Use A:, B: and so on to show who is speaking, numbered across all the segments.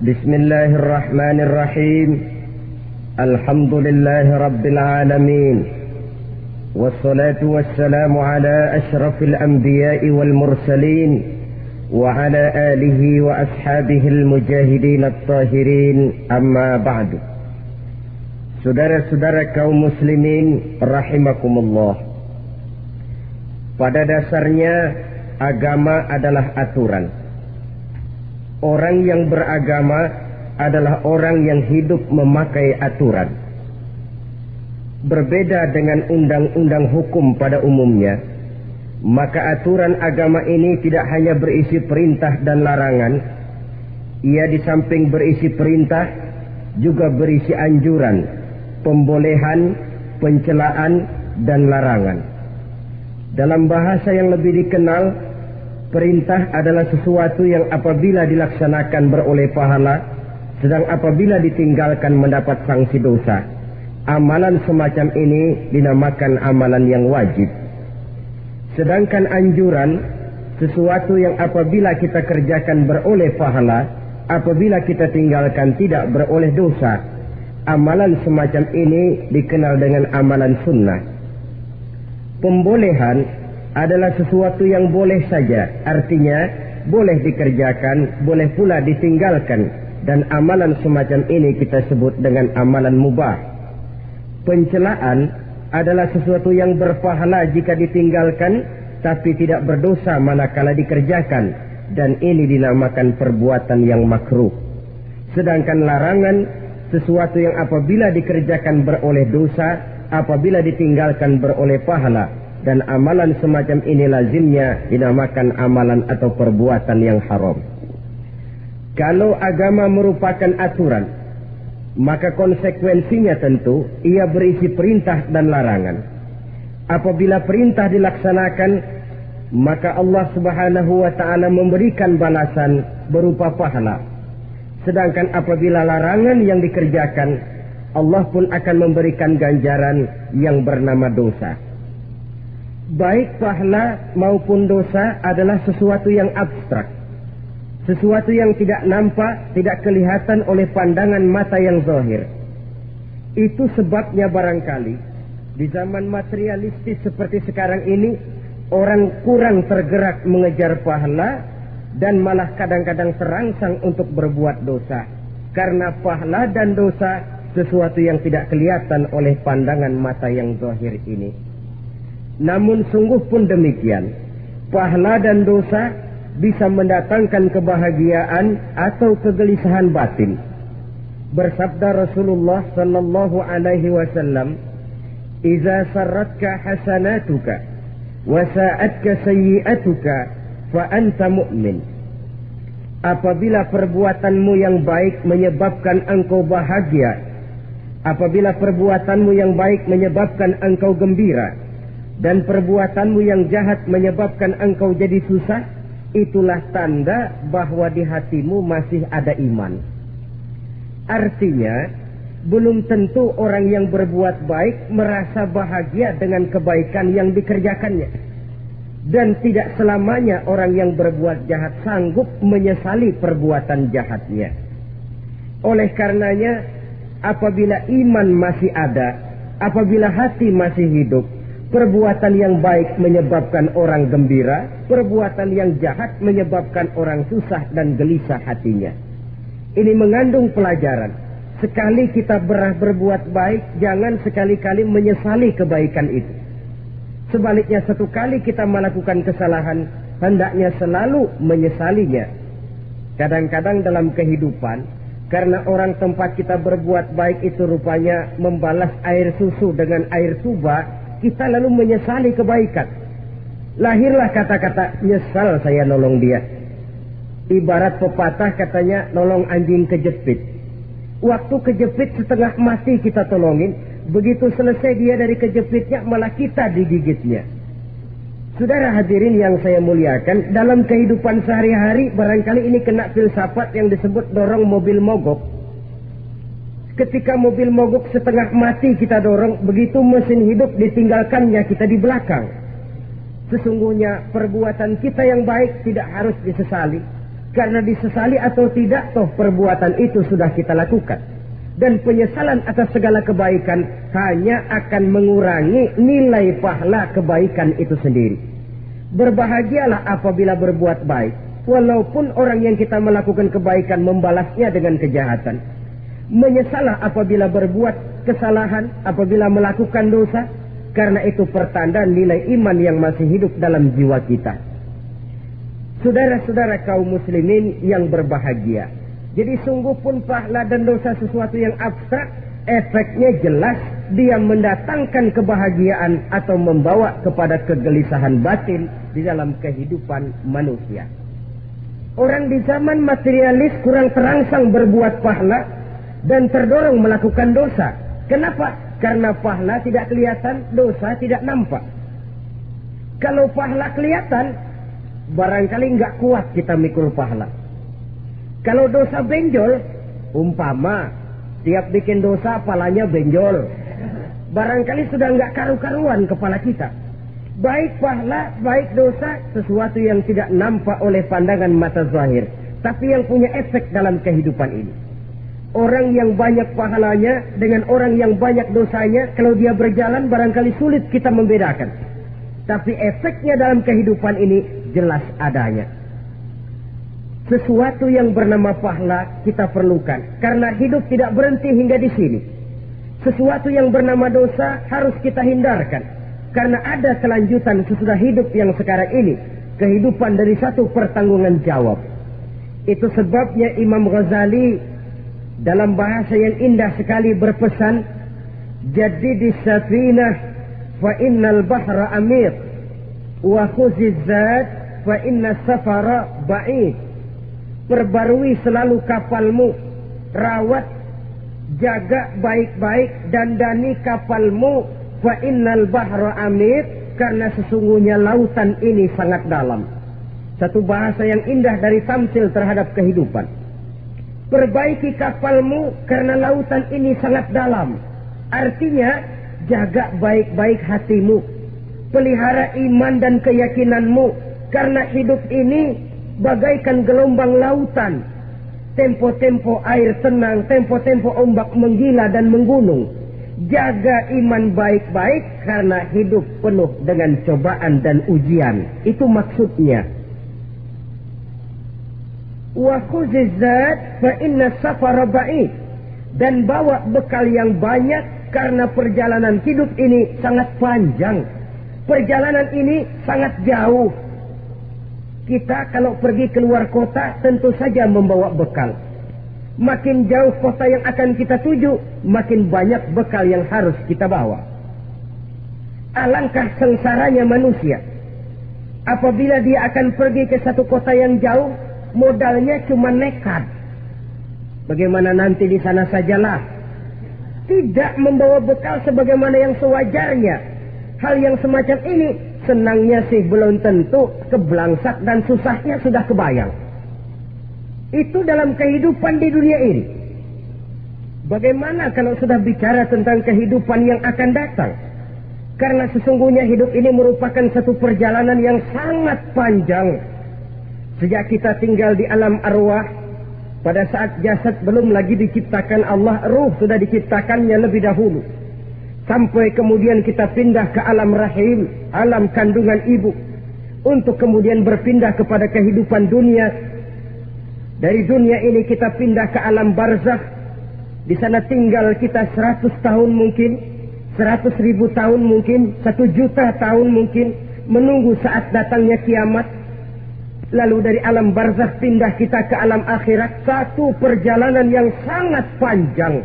A: بسم الله الرحمن الرحيم. الحمد لله رب العالمين، والصلاة والسلام على أشرف الأنبياء والمرسلين وعلى آله وأصحابه المجاهدين الطاهرين. أما بعد. Saudara-saudara kaum muslimin rahimakumullah. Pada dasarnya agama adalah aturan. Orang yang beragama adalah orang yang hidup memakai aturan. Berbeda dengan undang-undang hukum pada umumnya, maka aturan agama ini tidak hanya berisi perintah dan larangan. Ia di samping berisi perintah juga berisi anjuran, pembolehan, pencelaan, dan larangan. Dalam bahasa yang lebih dikenal, perintah adalah sesuatu yang apabila dilaksanakan beroleh pahala, sedang apabila ditinggalkan mendapat sanksi dosa. Amalan semacam ini dinamakan amalan yang wajib. Sedangkan anjuran, sesuatu yang apabila kita kerjakan beroleh pahala, apabila kita tinggalkan tidak beroleh dosa. Amalan semacam ini dikenal dengan amalan sunnah. Pembolehan adalah sesuatu yang boleh saja, artinya boleh dikerjakan, boleh pula ditinggalkan, dan amalan semacam ini kita sebut dengan amalan mubah. Pencelaan adalah sesuatu yang berpahala jika ditinggalkan, tapi tidak berdosa manakala dikerjakan, dan ini dinamakan perbuatan yang makruh. Sedangkan larangan, sesuatu yang apabila dikerjakan beroleh dosa, apabila ditinggalkan beroleh pahala, dan amalan semacam ini lazimnya dinamakan amalan atau perbuatan yang haram. Kalau agama merupakan aturan, maka konsekuensinya tentu ia berisi perintah dan larangan. Apabila perintah dilaksanakan, maka Allah Subhanahu wa ta'ala memberikan balasan berupa pahala. Sedangkan apabila larangan yang dikerjakan, Allah pun akan memberikan ganjaran yang bernama dosa. Baik pahala maupun dosa adalah sesuatu yang abstrak, sesuatu yang tidak nampak, tidak kelihatan oleh pandangan mata yang zahir. Itu sebabnya barangkali di zaman materialistis seperti sekarang ini, orang kurang tergerak mengejar pahala dan malah kadang-kadang terangsang untuk berbuat dosa. Karena pahala dan dosa sesuatu yang tidak kelihatan oleh pandangan mata yang zahir ini. Namun sungguh pun demikian, pahala dan dosa bisa mendatangkan kebahagiaan atau kegelisahan batin. Bersabda Rasulullah sallallahu alaihi wasallam, "Idza sarratka hasanatuka wa sa'atka sayyi'atuka fa anta mu'min." Apabila perbuatanmu yang baik menyebabkan engkau bahagia, apabila perbuatanmu yang baik menyebabkan engkau gembira, dan perbuatanmu yang jahat menyebabkan engkau jadi susah, itulah tanda bahwa di hatimu masih ada iman. Artinya, belum tentu orang yang berbuat baik merasa bahagia dengan kebaikan yang dikerjakannya. Dan tidak selamanya orang yang berbuat jahat sanggup menyesali perbuatan jahatnya. Oleh karenanya, apabila iman masih ada, apabila hati masih hidup, perbuatan yang baik menyebabkan orang gembira, perbuatan yang jahat menyebabkan orang susah dan gelisah hatinya. Ini mengandung pelajaran. Sekali kita berbuat baik, jangan sekali-kali menyesali kebaikan itu. Sebaliknya, satu kali kita melakukan kesalahan, hendaknya selalu menyesalinya. Kadang-kadang dalam kehidupan, karena orang tempat kita berbuat baik itu rupanya membalas air susu dengan air tuba, kita lalu menyesali kebaikan. Lahirlah kata-kata, "Nyesal saya nolong dia." Ibarat pepatah katanya, nolong anjing kejepit. Waktu kejepit setengah mati kita tolongin, begitu selesai dia dari kejepitnya, malah kita digigitnya. Saudara hadirin yang saya muliakan, dalam kehidupan sehari-hari barangkali ini kena filsafat yang disebut dorong mobil mogok. Ketika mobil mogok setengah mati kita dorong, begitu mesin hidup ditinggalkannya kita di belakang. Sesungguhnya perbuatan kita yang baik tidak harus disesali. Karena disesali atau tidak, toh perbuatan itu sudah kita lakukan. Dan penyesalan atas segala kebaikan hanya akan mengurangi nilai pahala kebaikan itu sendiri. Berbahagialah apabila berbuat baik, walaupun orang yang kita melakukan kebaikan membalasnya dengan kejahatan. Menyesalah apabila berbuat kesalahan, apabila melakukan dosa, karena itu pertanda nilai iman yang masih hidup dalam jiwa kita. Saudara-saudara kaum muslimin yang berbahagia, jadi sungguh pun pahala dan dosa sesuatu yang abstrak, efeknya jelas dia mendatangkan kebahagiaan atau membawa kepada kegelisahan batin di dalam kehidupan manusia. Orang di zaman materialis kurang terangsang berbuat pahala dan terdorong melakukan dosa. Kenapa? Karena pahala tidak kelihatan, dosa tidak nampak. Kalau pahala kelihatan, barangkali nggak kuat kita mikul pahala. Kalau dosa benjol, umpama tiap bikin dosa palanya benjol, barangkali sudah nggak karu-karuan kepala kita. Baik pahala, baik dosa, sesuatu yang tidak nampak oleh pandangan mata zahir, tapi yang punya efek dalam kehidupan ini. Orang yang banyak pahalanya dengan orang yang banyak dosanya, kalau dia berjalan barangkali sulit kita membedakan. Tapi efeknya dalam kehidupan ini jelas adanya. Sesuatu yang bernama pahala kita perlukan, karena hidup tidak berhenti hingga di sini. Sesuatu yang bernama dosa harus kita hindarkan, karena ada kelanjutan sesudah hidup yang sekarang ini, kehidupan dari satu pertanggungan jawab. Itu sebabnya Imam Ghazali dalam bahasa yang indah sekali berpesan, jadidis safinah fa innal bahra amir wa khuziz zat fa inna safara ba'id. Perbarui selalu kapalmu, rawat, jaga baik-baik, dandani kapalmu, fa innal bahra amir, karena sesungguhnya lautan ini sangat dalam. Satu bahasa yang indah dari tamsil terhadap kehidupan. Perbaiki kapalmu karena lautan ini sangat dalam. Artinya, jaga baik-baik hatimu. Pelihara iman dan keyakinanmu. Karena hidup ini bagaikan gelombang lautan. Tempo-tempo air tenang, tempo-tempo ombak menggila dan menggunung. Jaga iman baik-baik karena hidup penuh dengan cobaan dan ujian. Itu maksudnya. Wa khuzizat fa inna safara ba'id, dan bawa bekal yang banyak karena perjalanan hidup ini sangat panjang. Perjalanan ini sangat jauh. Kita kalau pergi keluar kota tentu saja membawa bekal. Makin jauh kota yang akan kita tuju, makin banyak bekal yang harus kita bawa. Alangkah sengsaranya manusia apabila dia akan pergi ke satu kota yang jauh, modalnya cuma nekat. Bagaimana nanti di sana sajalah. Tidak membawa bekal sebagaimana yang sewajarnya. Hal yang semacam ini senangnya sih belum tentu, keblangsak dan susahnya sudah kebayang. Itu dalam kehidupan di dunia ini. Bagaimana kalau sudah bicara tentang kehidupan yang akan datang? Karena sesungguhnya hidup ini merupakan satu perjalanan yang sangat panjang. Sejak kita tinggal di alam arwah, pada saat jasad belum lagi diciptakan Allah, ruh sudah diciptakannya lebih dahulu. Sampai kemudian kita pindah ke alam rahim, alam kandungan ibu. Untuk kemudian berpindah kepada kehidupan dunia. Dari dunia ini kita pindah ke alam barzakh. Di sana tinggal kita 100 tahun mungkin, 100.000 tahun mungkin, 1 juta tahun mungkin, menunggu saat datangnya kiamat. Lalu dari alam barzakh pindah kita ke alam akhirat. Satu perjalanan yang sangat panjang.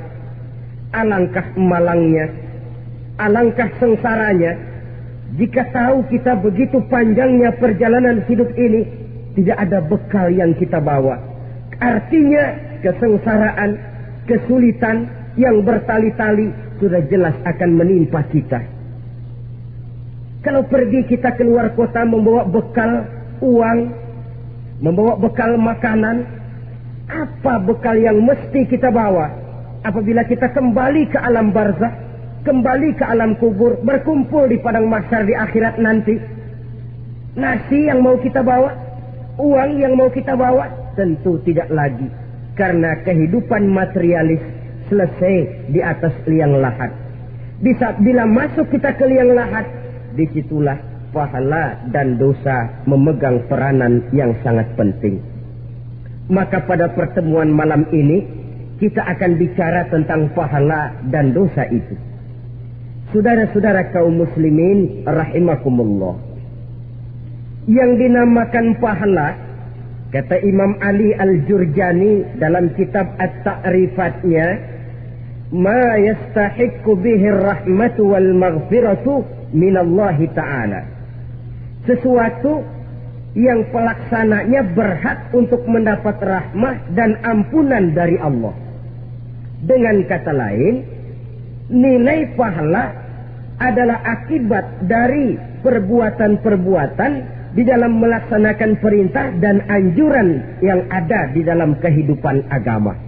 A: Alangkah malangnya, alangkah sengsaranya jika tahu kita begitu panjangnya perjalanan hidup ini, tidak ada bekal yang kita bawa. Artinya kesengsaraan, kesulitan yang bertali-tali sudah jelas akan menimpa kita. Kalau pergi kita keluar kota membawa bekal uang, membawa bekal makanan, apa bekal yang mesti kita bawa apabila kita kembali ke alam barzakh, kembali ke alam kubur, berkumpul di padang mahsyar di akhirat nanti? Nasi yang mau kita bawa, uang yang mau kita bawa, Tentu tidak lagi, karena kehidupan materialis selesai di atas liang lahat. Bila masuk kita ke liang lahat, disitulah pahala dan dosa memegang peranan yang sangat penting. Maka pada pertemuan malam ini kita akan bicara tentang pahala dan dosa itu. Saudara-saudara kaum muslimin rahimakumullah, yang dinamakan pahala, kata Imam Ali Al-Jurjani dalam kitab At-Ta'rifatnya, ma yastahiqqu bihi ar-rahmatu wal maghfiratu minallahi ta'ala. Sesuatu yang pelaksananya berhak untuk mendapat rahmah dan ampunan dari Allah. Dengan kata lain, nilai pahala adalah akibat dari perbuatan-perbuatan di dalam melaksanakan perintah dan anjuran yang ada di dalam kehidupan agama.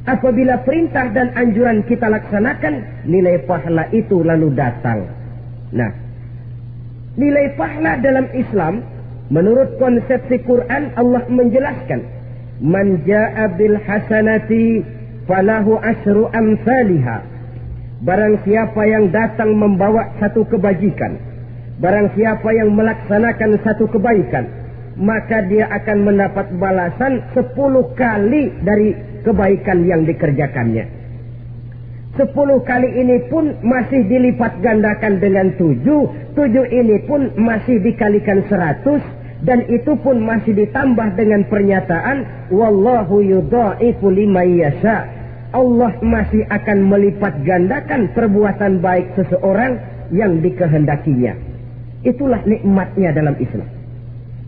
A: Apabila perintah dan anjuran kita laksanakan, nilai pahala itu lalu datang. Nah, nilai pahala dalam Islam, menurut konsepsi Quran, Allah menjelaskan, man ja'a bil hasanati falahu asyru amsalihha. Barang siapa yang datang membawa satu kebajikan, barang siapa yang melaksanakan satu kebaikan, maka dia akan mendapat balasan 10 kali dari kebaikan yang dikerjakannya. 10 kali ini pun masih dilipat gandakan dengan 7 ini pun masih dikalikan 100, dan itu pun masih ditambah dengan pernyataan wallahu yudha'ifu liman yasha. Allah masih akan melipat gandakan perbuatan baik seseorang yang dikehendakinya. Itulah nikmatnya dalam Islam.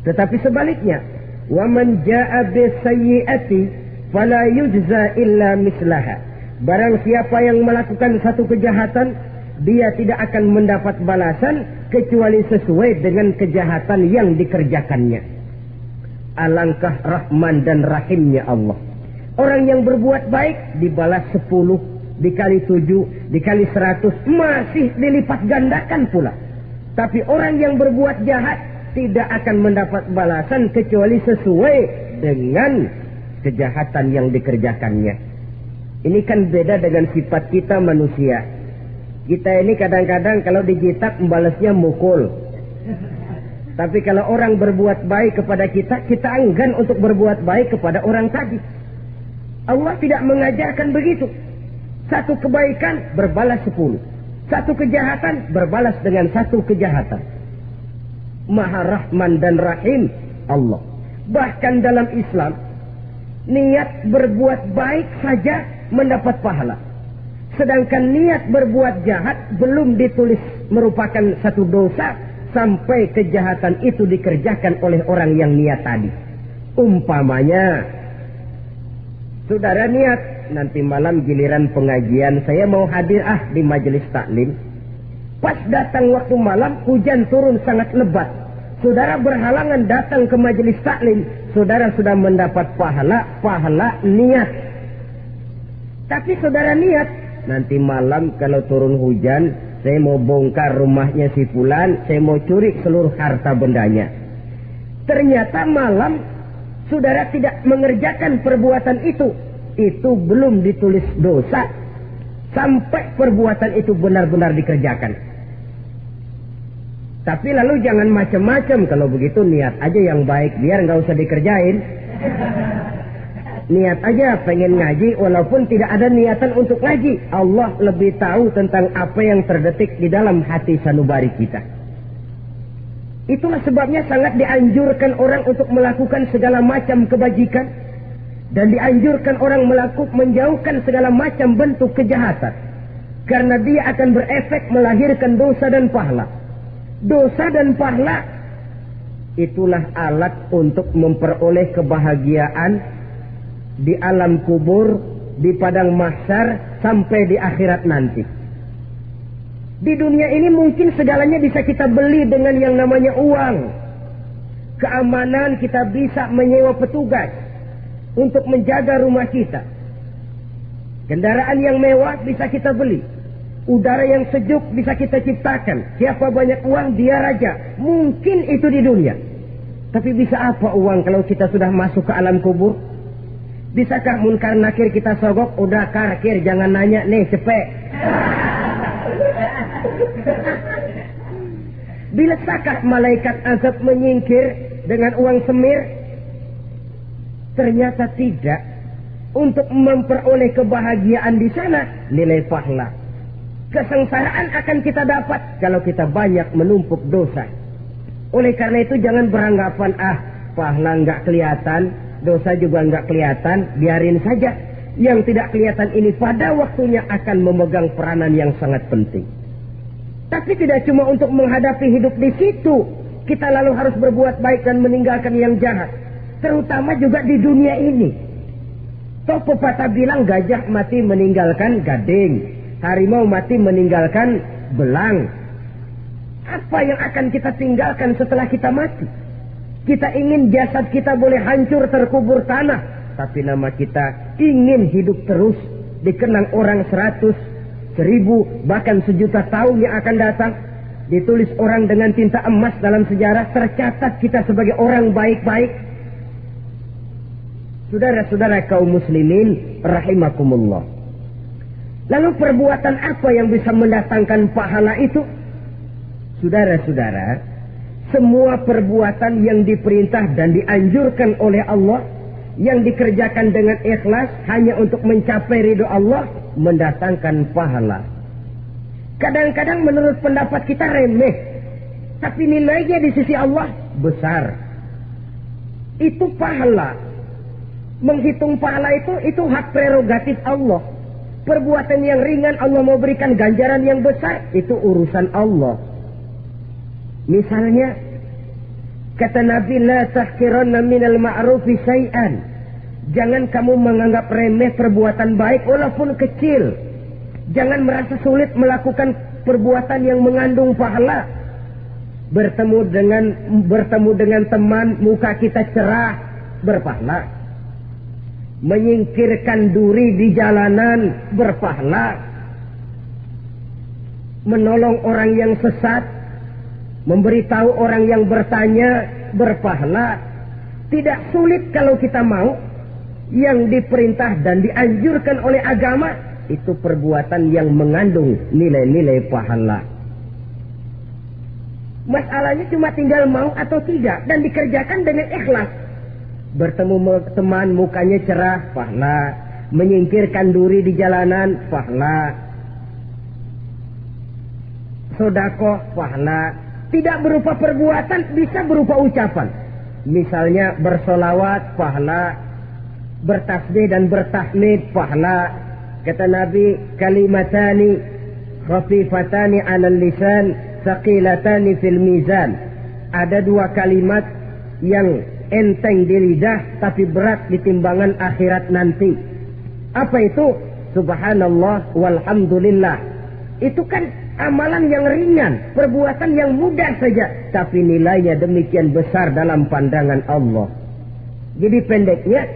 A: Tetapi sebaliknya, wa man jaa'a bisayyi'ati fala yujza illa mislaha. Barang siapa yang melakukan satu kejahatan, dia tidak akan mendapat balasan kecuali sesuai dengan kejahatan yang dikerjakannya. Alangkah rahman dan rahimnya Allah. Orang yang berbuat baik dibalas 10, dikali 7, dikali 100, masih dilipat gandakan pula. Tapi orang yang berbuat jahat tidak akan mendapat balasan kecuali sesuai dengan kejahatan yang dikerjakannya. Ini kan beda dengan sifat kita manusia. Kita ini kadang-kadang kalau dijitak membalasnya mukul. Tapi kalau orang berbuat baik kepada kita, kita enggan untuk berbuat baik kepada orang tadi. Allah tidak mengajarkan begitu. Satu kebaikan berbalas 10. Satu kejahatan berbalas dengan satu kejahatan. Maha Rahman dan Rahim Allah. Bahkan dalam Islam, niat berbuat baik saja mendapat pahala. Sedangkan niat berbuat jahat belum ditulis merupakan satu dosa sampai kejahatan itu dikerjakan oleh orang yang niat tadi. Umpamanya, saudara niat, nanti malam giliran pengajian saya mau hadir di majelis taklim. Pas datang waktu malam, hujan turun sangat lebat. Saudara berhalangan datang ke majelis taklim, saudara sudah mendapat pahala niat. Tapi saudara niat, nanti malam kalau turun hujan, saya mau bongkar rumahnya si fulan, saya mau curi seluruh harta bendanya. Ternyata malam saudara tidak mengerjakan perbuatan itu belum ditulis dosa sampai perbuatan itu benar-benar dikerjakan. Tapi lalu jangan macam-macam. Kalau begitu niat aja yang baik, biar nggak usah dikerjain. Niat aja pengen ngaji walaupun tidak ada niatan untuk ngaji. Allah lebih tahu tentang apa yang terdetik di dalam hati sanubari kita. Itulah sebabnya sangat dianjurkan orang untuk melakukan segala macam kebajikan, dan dianjurkan orang menjauhkan segala macam bentuk kejahatan, karena dia akan berefek melahirkan dosa dan pahala. Dosa dan pahala itulah alat untuk memperoleh kebahagiaan di alam kubur, di padang mahsyar, sampai di akhirat nanti. Di dunia ini mungkin segalanya bisa kita beli dengan yang namanya uang. Keamanan kita bisa menyewa petugas untuk menjaga rumah kita. Kendaraan yang mewah bisa kita beli. Udara yang sejuk bisa kita ciptakan. Siapa banyak uang, dia raja. Mungkin itu di dunia. Tapi bisa apa uang kalau kita sudah masuk ke alam kubur? Bisakah munkar nakir kita sogok? Udah karkir, jangan nanya nih, cepet. Bisakah malaikat azab menyingkir dengan uang semir? Ternyata tidak. Untuk memperoleh kebahagiaan di sana, nilai pahala. Kesengsaraan akan kita dapat kalau kita banyak menumpuk dosa. Oleh karena itu jangan beranggapan, pahala nggak kelihatan, dosa juga nggak kelihatan, biarin saja. Yang tidak kelihatan ini pada waktunya akan memegang peranan yang sangat penting. Tapi tidak cuma untuk menghadapi hidup di situ, kita lalu harus berbuat baik dan meninggalkan yang jahat. Terutama juga di dunia ini. Toh pepatah bilang gajah mati meninggalkan gading, harimau mati meninggalkan belang. Apa yang akan kita tinggalkan setelah kita mati? Kita ingin jasad kita boleh hancur terkubur tanah, tapi nama kita ingin hidup terus, dikenang orang 100, 1000, bahkan 1.000.000 tahun yang akan datang. Ditulis orang dengan tinta emas dalam sejarah, tercatat kita sebagai orang baik-baik. Saudara-saudara kaum muslimin rahimakumullah. Lalu perbuatan apa yang bisa mendatangkan pahala itu? Saudara-saudara, semua perbuatan yang diperintah dan dianjurkan oleh Allah, yang dikerjakan dengan ikhlas hanya untuk mencapai ridho Allah, mendatangkan pahala. Kadang-kadang menurut pendapat kita remeh, tapi nilainya di sisi Allah besar. Itu pahala. Menghitung pahala itu hak prerogatif Allah. Perbuatan yang ringan Allah mau berikan ganjaran yang besar, itu urusan Allah. Misalnya, kata Nabi, la tahqiranna minal ma'rufi syai'an. Jangan kamu menganggap remeh perbuatan baik walaupun kecil. Jangan merasa sulit melakukan perbuatan yang mengandung pahala. Bertemu dengan teman, muka kita cerah, berpahala. Menyingkirkan duri di jalanan, berpahala. Menolong orang yang sesat, memberitahu orang yang bertanya, berpahala. Tidak sulit kalau kita mau. Yang diperintah dan dianjurkan oleh agama, itu perbuatan yang mengandung nilai-nilai pahala. Masalahnya cuma tinggal mau atau tidak, dan dikerjakan dengan ikhlas. Bertemu teman, mukanya cerah, pahala. Menyingkirkan duri di jalanan, pahala. Sedekah, pahala. Tidak berupa perbuatan, bisa berupa ucapan. Misalnya bersolawat, pahala. Bertasbih dan bertahmid, pahala. Kata Nabi, kalimatani khafifatani 'alal lisan, thaqilatani fil mizan. Ada dua kalimat yang enteng di lidah tapi berat di timbangan akhirat nanti. Apa itu? Subhanallah walhamdulillah. Itu kan amalan yang ringan, perbuatan yang mudah saja, tapi nilainya demikian besar dalam pandangan Allah. Jadi pendeknya,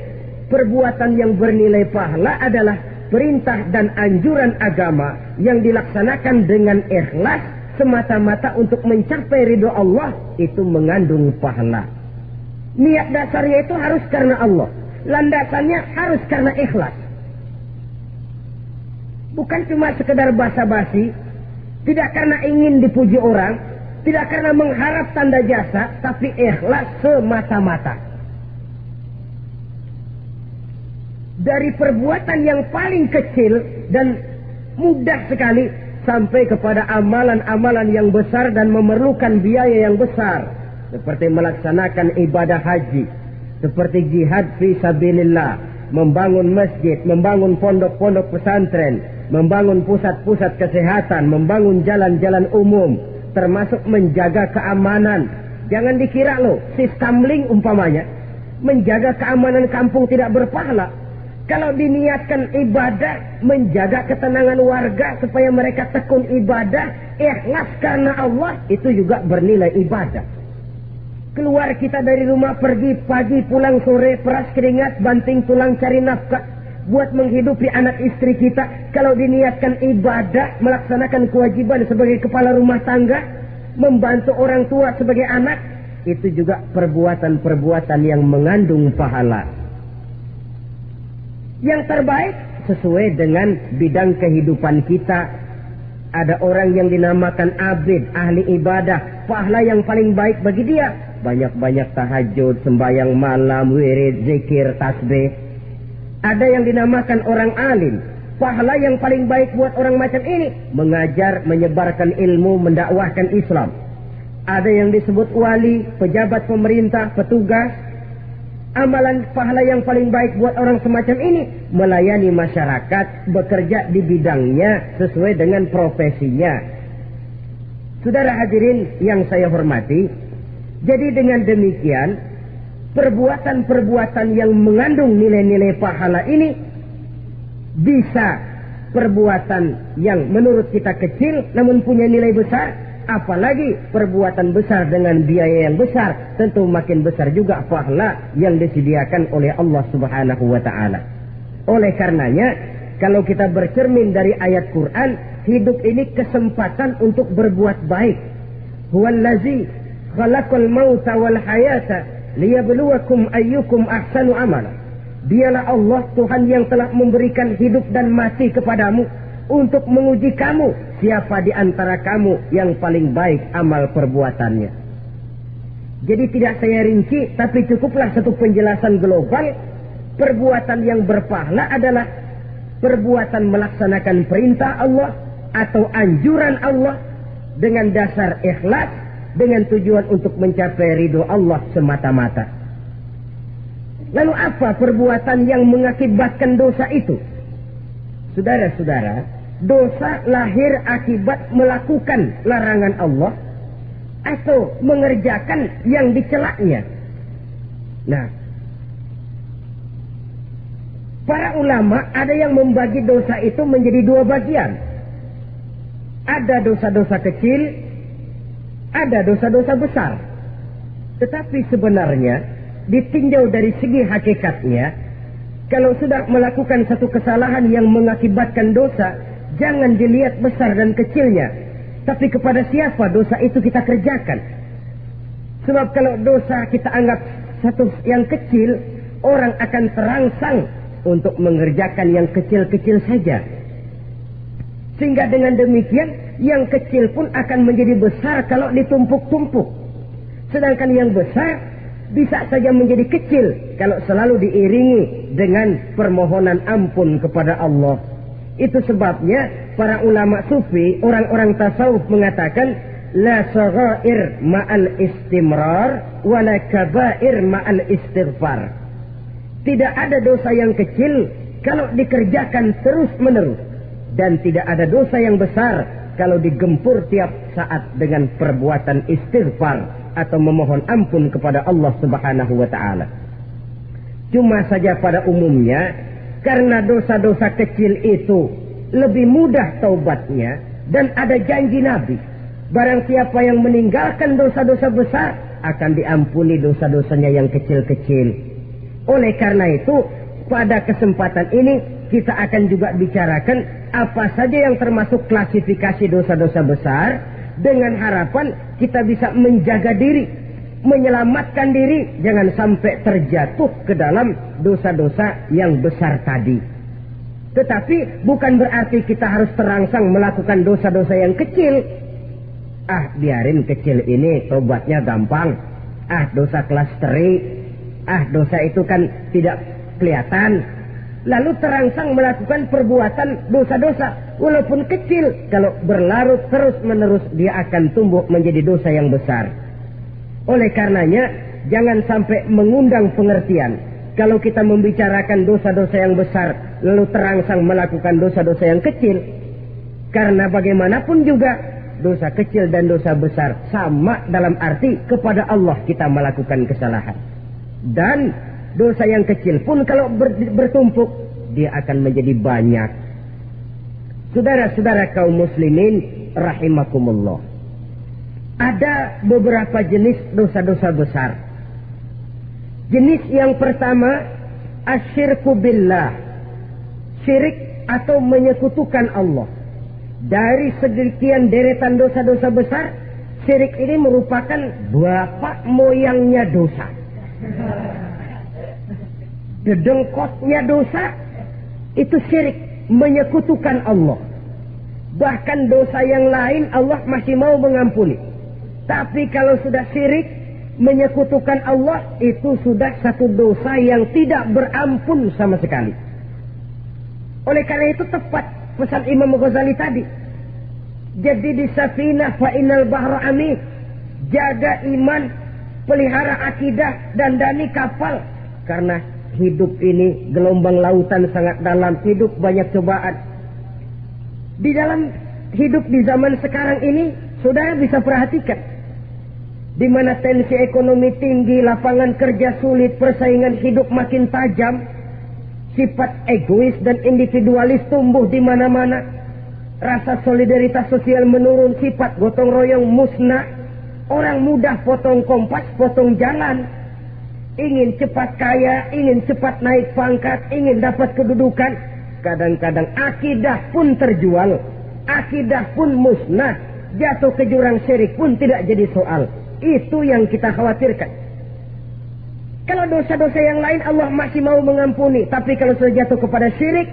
A: perbuatan yang bernilai pahala adalah perintah dan anjuran agama yang dilaksanakan dengan ikhlas semata-mata untuk mencapai ridho Allah, itu mengandung pahala. Niat dasarnya itu harus karena Allah. Landasannya harus karena ikhlas. Bukan cuma sekedar basa-basi. Tidak karena ingin dipuji orang. Tidak karena mengharap tanda jasa. Tapi ikhlas semata-mata. Dari perbuatan yang paling kecil dan mudah sekali, sampai kepada amalan-amalan yang besar dan memerlukan biaya yang besar. Seperti melaksanakan ibadah haji, seperti jihad fi sabilillah, membangun masjid, membangun pondok-pondok pesantren, membangun pusat-pusat kesehatan, membangun jalan-jalan umum, termasuk menjaga keamanan. Jangan dikira loh, si Stamling umpamanya, menjaga keamanan kampung tidak berpahala. Kalau diniatkan ibadah, menjaga ketenangan warga supaya mereka tekun ibadah, ikhlas karena Allah, itu juga bernilai ibadah. Keluar kita dari rumah, pergi pagi, pulang sore, peras keringat, banting tulang cari nafkah buat menghidupi anak istri kita. Kalau diniatkan ibadah, melaksanakan kewajiban sebagai kepala rumah tangga, membantu orang tua sebagai anak, itu juga perbuatan-perbuatan yang mengandung pahala. Yang terbaik sesuai dengan bidang kehidupan kita. Ada orang yang dinamakan abid, ahli ibadah, pahala yang paling baik bagi dia banyak-banyak tahajud, sembahyang malam, wirid, zikir, tasbih. Ada yang dinamakan orang alim, pahala yang paling baik buat orang macam ini mengajar, menyebarkan ilmu, mendakwahkan Islam. Ada yang disebut wali, pejabat pemerintah, petugas. Amalan pahala yang paling baik buat orang semacam ini melayani masyarakat, bekerja di bidangnya sesuai dengan profesinya. Saudara hadirin yang saya hormati, jadi dengan demikian perbuatan-perbuatan yang mengandung nilai-nilai pahala ini bisa perbuatan yang menurut kita kecil namun punya nilai besar. Apalagi perbuatan besar dengan biaya yang besar, tentu makin besar juga pahala yang disediakan oleh Allah Subhanahu wa ta'ala. Oleh karenanya, kalau kita bercermin dari ayat Quran, hidup ini kesempatan untuk berbuat baik. Huwallazi khalaqal mauta wal hayata liyabluwakum ayyukum ahsanu amala. Dialah Allah Tuhan yang telah memberikan hidup dan mati kepadamu untuk menguji kamu, siapa di antara kamu yang paling baik amal perbuatannya. Jadi tidak saya rinci, tapi cukuplah satu penjelasan global. Perbuatan yang berpahala adalah perbuatan melaksanakan perintah Allah atau anjuran Allah dengan dasar ikhlas, dengan tujuan untuk mencapai ridho Allah semata-mata. Lalu apa perbuatan yang mengakibatkan dosa itu? Saudara-saudara, dosa lahir akibat melakukan larangan Allah atau mengerjakan yang dicelaknya. Nah, para ulama ada yang membagi dosa itu menjadi dua bagian. Ada dosa-dosa kecil, ada dosa-dosa besar. Tetapi sebenarnya ditinjau dari segi hakikatnya, kalau sudah melakukan satu kesalahan yang mengakibatkan dosa, jangan dilihat besar dan kecilnya, tapi kepada siapa dosa itu kita kerjakan. Sebab kalau dosa kita anggap satu yang kecil, orang akan terangsang untuk mengerjakan yang kecil-kecil saja. Sehingga dengan demikian, yang kecil pun akan menjadi besar kalau ditumpuk-tumpuk. Sedangkan yang besar bisa saja menjadi kecil kalau selalu diiringi dengan permohonan ampun kepada Allah. Itu sebabnya para ulama sufi, orang-orang tasawuf mengatakan la saghair ma'al istimrar wa la kabair ma'al istighfar. Tidak ada dosa yang kecil kalau dikerjakan terus-menerus, dan tidak ada dosa yang besar kalau digempur tiap saat dengan perbuatan istighfar atau memohon ampun kepada Allah Subhanahu wa ta'ala. Cuma saja pada umumnya, karena dosa-dosa kecil itu lebih mudah taubatnya, dan ada janji Nabi, barang siapa yang meninggalkan dosa-dosa besar akan diampuni dosa-dosanya yang kecil-kecil. Oleh karena itu, pada kesempatan ini kita akan juga bicarakan apa saja yang termasuk klasifikasi dosa-dosa besar, dengan harapan kita bisa menjaga diri, menyelamatkan diri, jangan sampai terjatuh ke dalam dosa-dosa yang besar tadi. Tetapi bukan berarti kita harus terangsang melakukan dosa-dosa yang kecil. Biarin kecil ini tobatnya gampang. Dosa kelas teri. Dosa itu kan tidak kelihatan. Lalu terangsang melakukan perbuatan dosa-dosa walaupun kecil, kalau berlarut terus-menerus dia akan tumbuh menjadi dosa yang besar. Oleh karenanya jangan sampai mengundang pengertian kalau kita membicarakan dosa-dosa yang besar lalu terangsang melakukan dosa-dosa yang kecil, karena bagaimanapun juga dosa kecil dan dosa besar sama dalam arti kepada Allah kita melakukan kesalahan. Dan dosa yang kecil pun kalau bertumpuk, dia akan menjadi banyak. Saudara-saudara kaum muslimin rahimakumullah, ada beberapa jenis dosa-dosa besar. Jenis yang pertama, asyirku billah, syirik atau menyekutukan Allah. Dari sekian deretan dosa-dosa besar, Syirik ini merupakan bapak moyangnya dosa. Dedengkotnya dosa itu syirik, menyekutukan Allah. Bahkan dosa yang lain Allah masih mau mengampuni. Tapi kalau sudah syirik, menyekutukan Allah, itu sudah satu dosa yang tidak berampun sama sekali. Oleh karena itu tepat pesan Imam Ghazali tadi. Jadi di safinah fa innal bahra amin. Jaga iman, pelihara akidah, dandani kapal. Karena hidup ini gelombang lautan sangat dalam, hidup banyak cobaan. Di dalam hidup di zaman sekarang ini, saudara bisa perhatikan, di mana tensi ekonomi tinggi, lapangan kerja sulit, persaingan hidup makin tajam, sifat egois dan individualis tumbuh di mana-mana. Rasa solidaritas sosial menurun, sifat gotong royong musnah. Orang mudah potong kompas, potong jalan. Ingin cepat kaya, ingin cepat naik pangkat, ingin dapat kedudukan. Kadang-kadang akidah pun terjual, akidah pun musnah. Jatuh ke jurang syirik pun tidak jadi soal. Itu yang kita khawatirkan. Kalau dosa-dosa yang lain Allah masih mau mengampuni, tapi kalau sudah jatuh kepada syirik,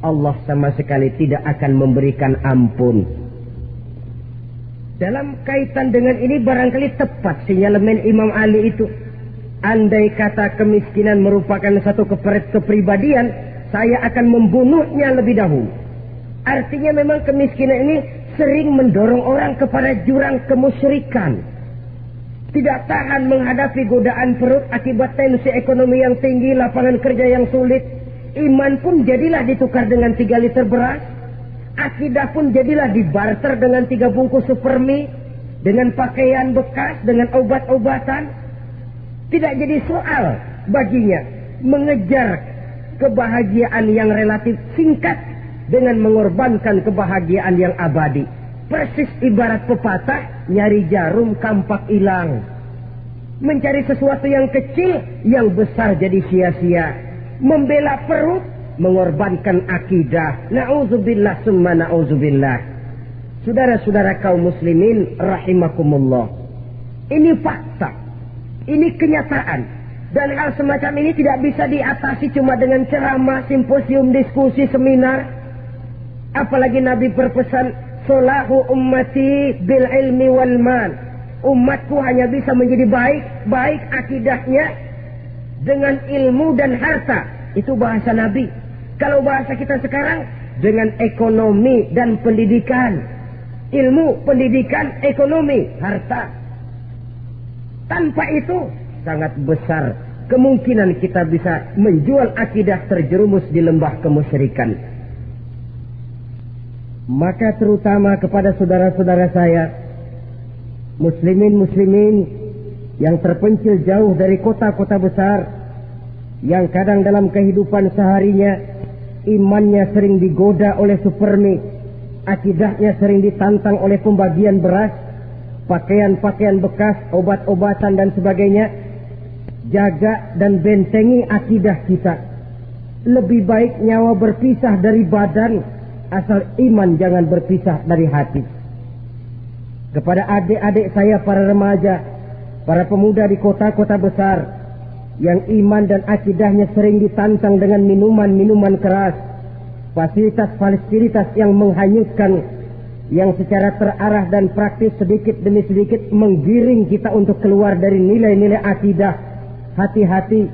A: Allah sama sekali tidak akan memberikan ampun. Dalam kaitan dengan ini barangkali tepat sinyalemen Imam Ali itu. Andai kata kemiskinan merupakan satu kepribadian, saya akan membunuhnya lebih dahulu. Artinya memang kemiskinan ini sering mendorong orang kepada jurang kemusyrikan. Tidak tahan menghadapi godaan perut akibat tensi ekonomi yang tinggi, lapangan kerja yang sulit. Iman pun jadilah ditukar dengan 3 liter beras. Akidah pun jadilah dibarter dengan 3 bungkus supermi, dengan pakaian bekas, dengan obat-obatan. Tidak jadi soal baginya mengejar kebahagiaan yang relatif singkat dengan mengorbankan kebahagiaan yang abadi. Persis ibarat pepatah, nyari jarum kampak hilang. Mencari sesuatu yang kecil, yang besar jadi sia-sia. Membela perut, mengorbankan akidah. Na'udzubillah summa na'udzubillah. Saudara-saudara kaum muslimin rahimakumullah. Ini fakta. Ini kenyataan. Dan hal semacam ini tidak bisa diatasi cuma dengan ceramah, simposium, diskusi, seminar. Apalagi Nabi berpesan, solahu ummati bil ilmi wal mal. Umatku hanya bisa menjadi baik akidahnya dengan ilmu dan harta. Itu bahasa Nabi. Kalau bahasa kita sekarang, dengan ekonomi dan pendidikan. Ilmu, pendidikan, ekonomi, harta. Tanpa itu sangat besar kemungkinan kita bisa menjual akidah terjerumus di lembah kemusyrikan. Maka terutama kepada saudara-saudara saya, muslimin yang terpencil jauh dari kota-kota besar, yang kadang dalam kehidupan seharinya imannya sering digoda oleh supermi, akidahnya sering ditantang oleh pembagian beras, pakaian-pakaian bekas, obat-obatan dan sebagainya. Jaga dan bentengi akidah kita. Lebih baik nyawa berpisah dari badan, asal iman jangan berpisah dari hati. Kepada adik-adik saya para remaja, para pemuda di kota-kota besar yang iman dan akidahnya sering ditantang dengan minuman-minuman keras, fasilitas-fasilitas yang menghanyutkan, yang secara terarah dan praktis sedikit demi sedikit menggiring kita untuk keluar dari nilai-nilai akidah. Hati-hati,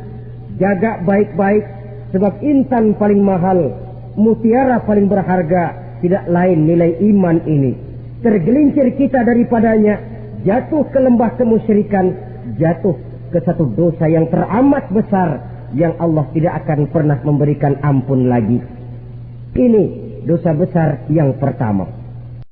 A: jaga baik-baik, sebab intan paling mahal, mutiara paling berharga, tidak lain nilai iman ini. Tergelincir kita daripadanya, jatuh ke lembah kemusyrikan, jatuh ke satu dosa yang teramat besar, yang Allah tidak akan pernah memberikan ampun lagi. Ini dosa besar yang pertama.